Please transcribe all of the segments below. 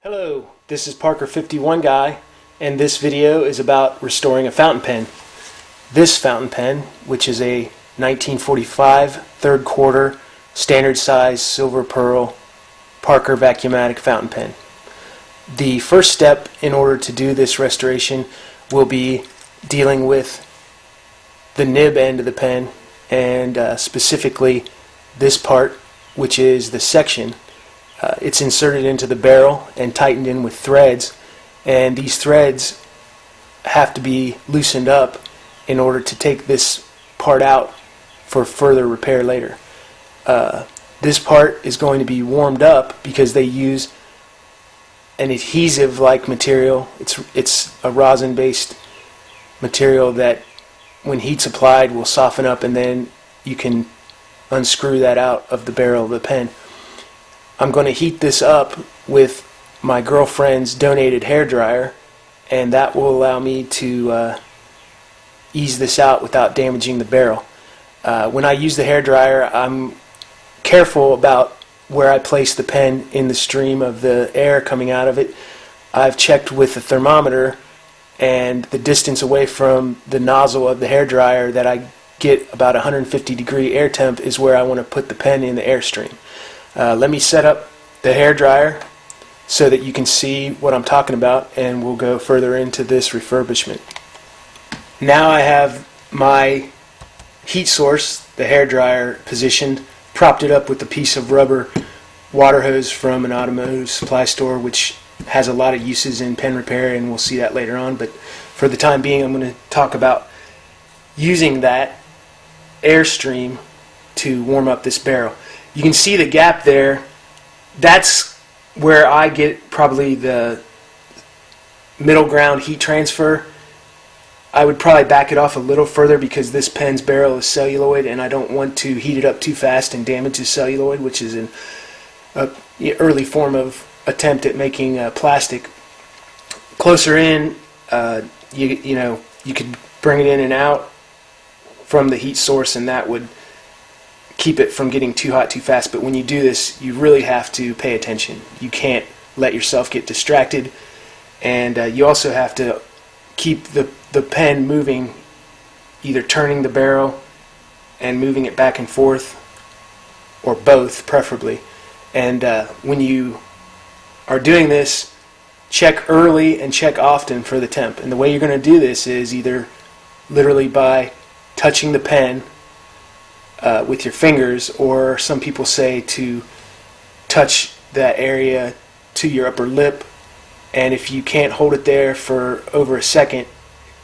Hello, this is Parker 51 Guy, and this video is about restoring a fountain pen. This fountain pen, which is a 1945 third quarter standard size silver pearl Parker Vacumatic fountain pen. The first step in order to do this restoration will be dealing with the nib end of the pen, and specifically this part, which is the section. It's inserted into the barrel and tightened in with threads, and these threads have to be loosened up in order to take this part out for further repair later. This part is going to be warmed up because they use an adhesive-like material. It's a rosin-based material that, when heat's applied, will soften up, and then you can unscrew that out of the barrel of the pen. I'm going to heat this up with my girlfriend's donated hairdryer, and that will allow me to ease this out without damaging the barrel. When I use the hairdryer, I'm careful about where I place the pen in the stream of the air coming out of it. I've checked with the thermometer, and the distance away from the nozzle of the hairdryer that I get about 150-degree air temp is where I want to put the pen in the airstream. Let me set up the hairdryer so that you can see what I'm talking about, and we'll go further into this refurbishment. Now I have my heat source, the hairdryer, positioned, propped it up with a piece of rubber water hose from an automotive supply store, which has a lot of uses in pen repair, and we'll see that later on. But for the time being, I'm going to talk about using that airstream to warm up this barrel. You can see the gap there. That's where I get probably the middle ground heat transfer. I would probably back it off a little further because this pen's barrel is celluloid, and I don't want to heat it up too fast and damage the celluloid, which is an early form of attempt at making plastic. Closer in, you could bring it in and out from the heat source, and that would keep it from getting too hot too fast. But when you do this, you really have to pay attention. You can't let yourself get distracted, and you also have to keep the pen moving, either turning the barrel and moving it back and forth, or both preferably. And when you are doing this, check early and check often for the temp. And the way you're going to do this is either literally by touching the pen with your fingers, or some people say to touch that area to your upper lip, and if you can't hold it there for over a second,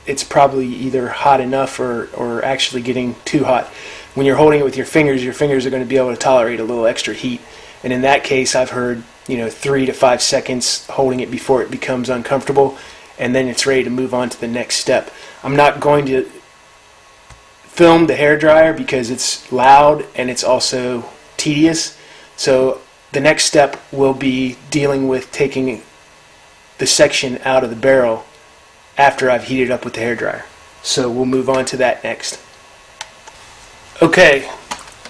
it's probably either hot enough or actually getting too hot. When you're holding it with your fingers are going to be able to tolerate a little extra heat, and in that case I've heard 3 to 5 seconds holding it before it becomes uncomfortable, and then it's ready to move on to the next step. I'm not going to film the hairdryer because it's loud and it's also tedious. So the next step will be dealing with taking the section out of the barrel after I've heated up with the hairdryer. So we'll move on to that next. Okay,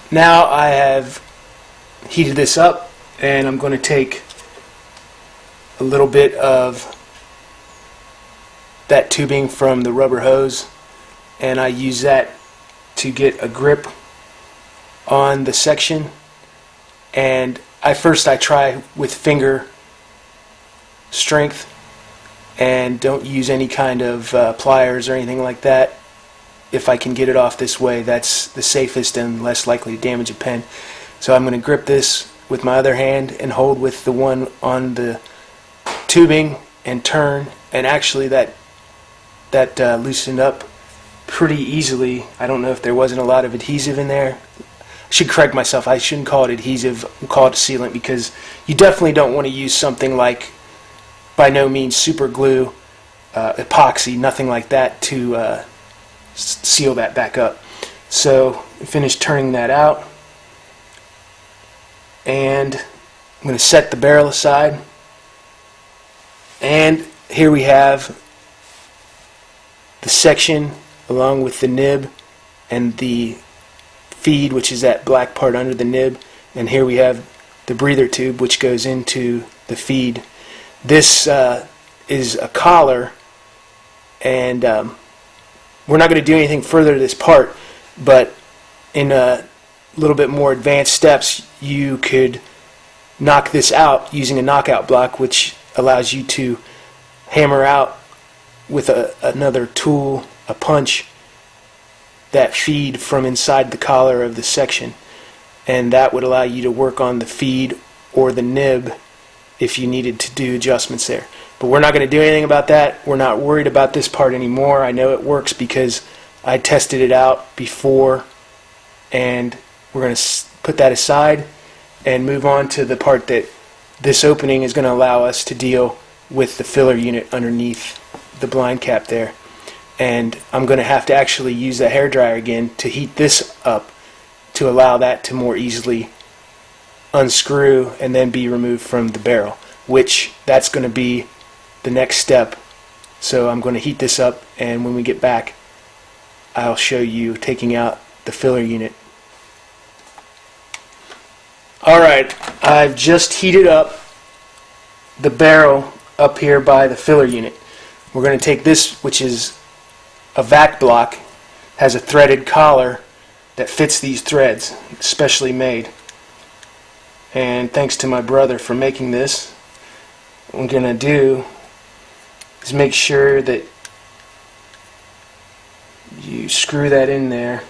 now I have heated this up, and I'm going to take a little bit of that tubing from the rubber hose, and I use that to get a grip on the section. And I try with finger strength, and don't use any kind of pliers or anything like that. If I can get it off this way, that's the safest and less likely to damage a pen. So I'm going to grip this with my other hand and hold with the one on the tubing and turn, and actually that loosened up pretty easily. I don't know if there wasn't a lot of adhesive in there. I should correct myself. I shouldn't call it adhesive, call it sealant, because you definitely don't want to use something like, by no means super glue, epoxy, nothing like that, to seal that back up. So I finished turning that out, and I'm going to set the barrel aside, and here we have the section along with the nib and the feed, which is that black part under the nib, and here we have the breather tube, which goes into the feed. This is a collar, and we're not going to do anything further to this part, but in a little bit more advanced steps, you could knock this out using a knockout block, which allows you to hammer out with another tool, a punch, that feed from inside the collar of the section, and that would allow you to work on the feed or the nib if you needed to do adjustments there. But we're not going to do anything about that. We're not worried about this part anymore. I know it works because I tested it out before, and we're going to put that aside and move on to the part that this opening is going to allow us to deal with the filler unit underneath the blind cap there. And I'm going to have to actually use the hairdryer again to heat this up to allow that to more easily unscrew and then be removed from the barrel, which that's going to be the next step. So I'm going to heat this up, and when we get back, I'll show you taking out the filler unit. Alright, I've just heated up the barrel up here by the filler unit. We're going to take this, which is a vac block, has a threaded collar that fits these threads, specially made. And thanks to my brother for making this, what I'm going to do is make sure that you screw that in there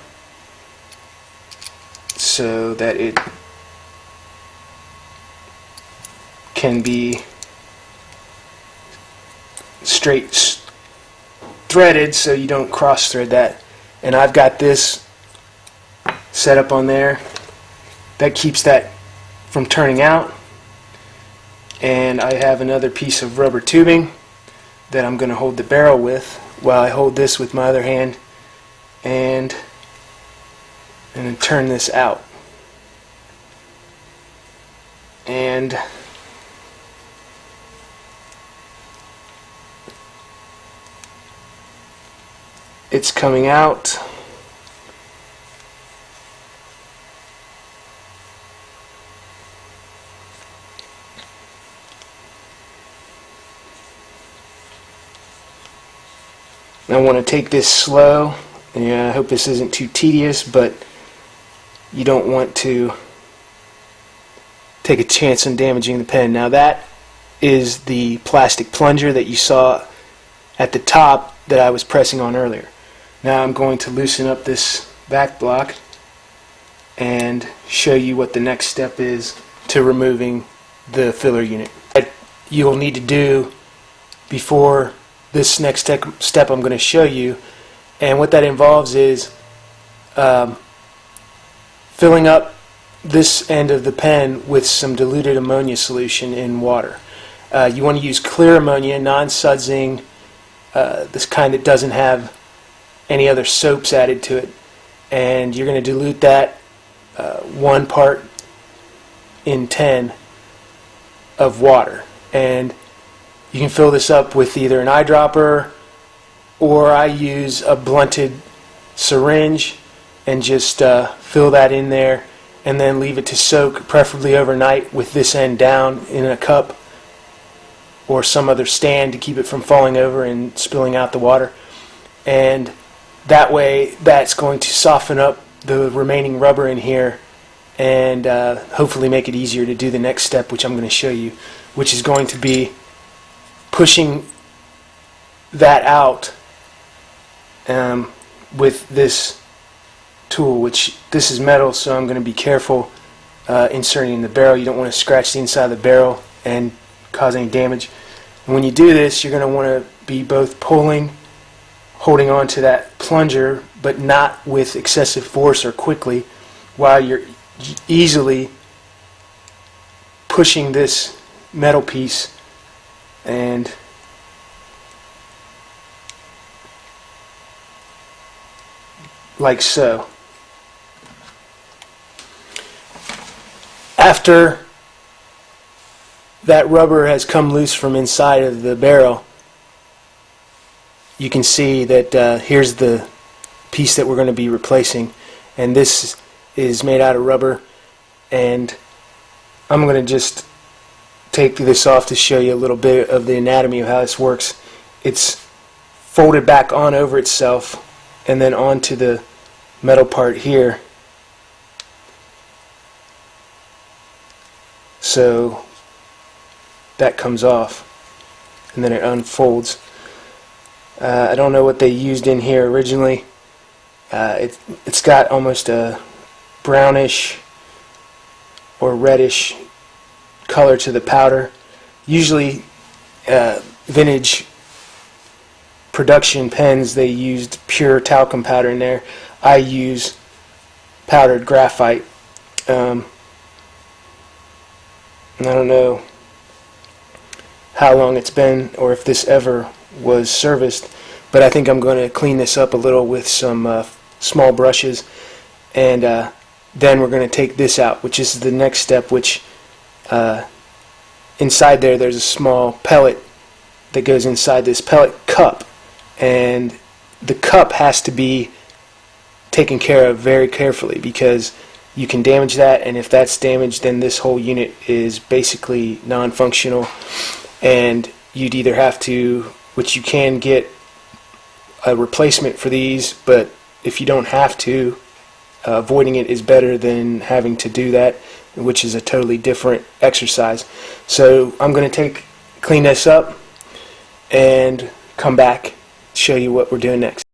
so that it can be straight threaded so you don't cross thread that. And I've got this set up on there that keeps that from turning out, and I have another piece of rubber tubing that I'm going to hold the barrel with while I hold this with my other hand and then turn this out. And it's coming out. I want to take this slow. Yeah, I hope this isn't too tedious, but you don't want to take a chance on damaging the pen. Now that is the plastic plunger that you saw at the top that I was pressing on earlier. Now I'm going to loosen up this back block and show you what the next step is to removing the filler unit. What you'll need to do before this next step I'm going to show you, and what that involves is filling up this end of the pen with some diluted ammonia solution in water. You want to use clear ammonia, non-sudsing, this kind that doesn't have any other soaps added to it, and you're going to dilute that 1 part in 10 of water. And you can fill this up with either an eyedropper, or I use a blunted syringe and just fill that in there and then leave it to soak, preferably overnight, with this end down in a cup or some other stand to keep it from falling over and spilling out the water. And that way that's going to soften up the remaining rubber in here and hopefully make it easier to do the next step, which I'm going to show you, which is going to be pushing that out with this tool, which this is metal, so I'm going to be careful inserting in the barrel. You don't want to scratch the inside of the barrel and cause any damage. And when you do this, you're going to want to be both pulling, holding on to that plunger, but not with excessive force or quickly, while you're easily pushing this metal piece and like so. After that rubber has come loose from inside of the barrel, you can see that here's the piece that we're going to be replacing, and this is made out of rubber, and I'm going to just take this off to show you a little bit of the anatomy of how this works. It's folded back on over itself and then onto the metal part here. So that comes off and then it unfolds. I don't know what they used in here originally. It's got almost a brownish or reddish color to the powder. Usually vintage production pens, they used pure talcum powder in there. I use powdered graphite. And I don't know how long it's been or if this ever was serviced, but I think I'm going to clean this up a little with some small brushes, and then we're going to take this out, which is the next step, which inside there's a small pellet that goes inside this pellet cup, and the cup has to be taken care of very carefully because you can damage that, and if that's damaged, then this whole unit is basically non-functional, and you'd either have to, which you can get a replacement for these, but if you don't have to, avoiding it is better than having to do that, which is a totally different exercise. So I'm going to clean this up and come back, show you what we're doing next.